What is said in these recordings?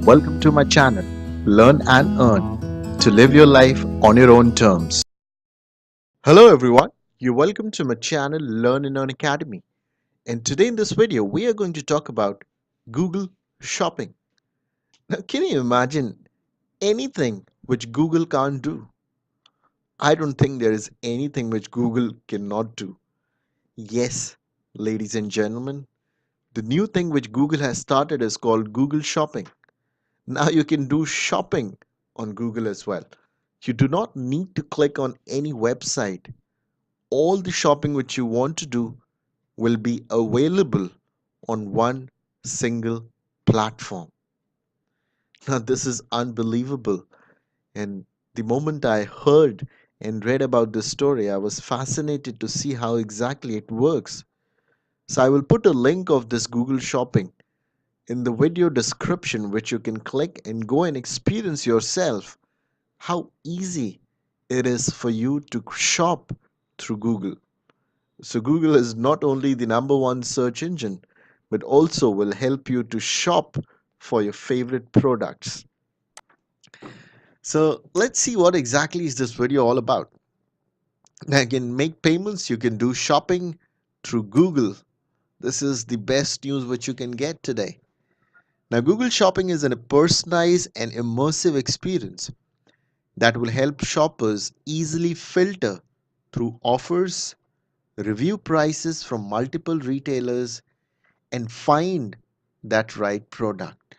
Welcome to my channel, Learn and Earn, to live your life on your own terms. Hello everyone, you're welcome to my channel, Learn and Earn Academy. And today in this video, we are going to talk about Google Shopping. Now, can you imagine anything which Google can't do? I don't think there is anything which Google cannot do. Yes, ladies and gentlemen, the new thing which Google has started is called Google Shopping. Now you can do shopping on Google as well. You do not need to click on any website. All the shopping which you want to do will be available on one single platform. Now, this is unbelievable. And the moment I heard and read about this story, I was fascinated to see how exactly it works. So, I will put a link of this Google Shopping in the video description, which you can click and go and experience yourself how easy it is for you to shop through Google. So, Google is not only the number one search engine, but also will help you to shop for your favorite products. So, let's see what exactly is this video all about. Now, you can make payments, you can do shopping through Google. This is the best news which you can get today. Now, Google Shopping is a personalized and immersive experience that will help shoppers easily filter through offers, review prices from multiple retailers, and find that right product.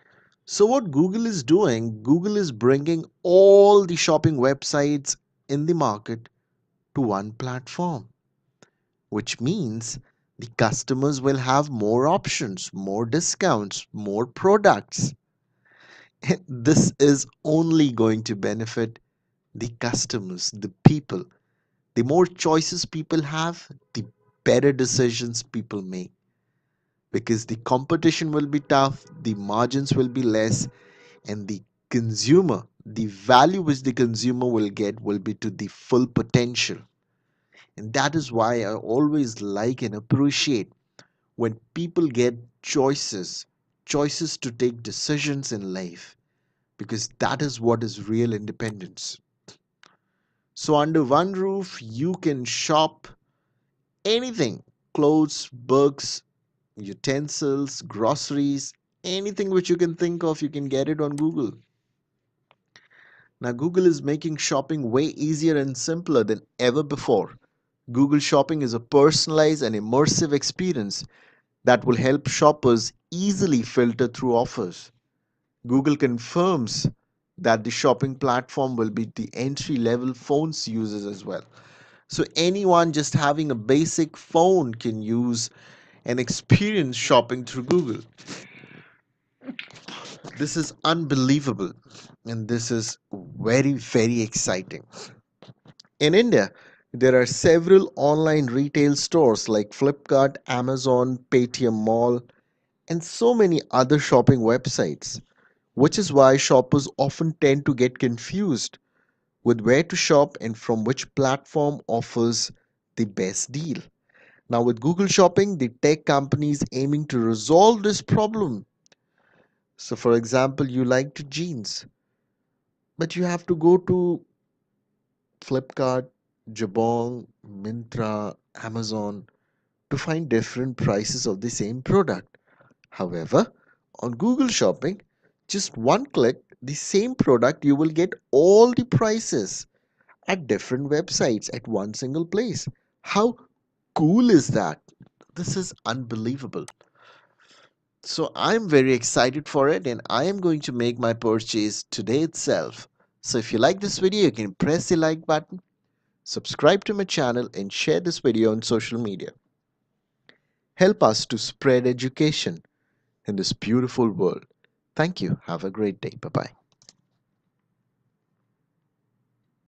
So, what Google is doing, Google is bringing all the shopping websites in the market to one platform, which means the customers will have more options, more discounts, more products. And this is only going to benefit the customers, the people. The more choices people have, the better decisions people make, because the competition will be tough, the margins will be less, and the consumer, the value which the consumer will get will be to the full potential. And that is why I always like and appreciate when people get choices to take decisions in life, because that is what is real independence. So, under one roof, you can shop anything: clothes, books, utensils, groceries, anything which you can think of, you can get it on Google. Now, Google is making shopping way easier and simpler than ever before. Google Shopping is a personalized and immersive experience that will help shoppers easily filter through offers. Google confirms that the shopping platform will be the entry level phones users as well. So, anyone just having a basic phone can use and experience shopping through Google. This is unbelievable, and this is very, very exciting. In India, there are several online retail stores like Flipkart, Amazon, Paytm Mall, and so many other shopping websites, which is why shoppers often tend to get confused with where to shop and from which platform offers the best deal. Now, with Google Shopping, the tech companies aiming to resolve this problem. So, for example, you like to jeans, but you have to go to Flipkart, Jabong, Myntra, Amazon to find different prices of the same product. However, on Google Shopping, just one click, the same product, you will get all the prices at different websites at one single place. How cool is that? This is unbelievable. So I'm very excited for it, and I am going to make my purchase today itself. So if you like this video, you can press the like button, subscribe to my channel, and share this video on social media. Help us to spread education in this beautiful world. Thank you. Have a great day. Bye bye.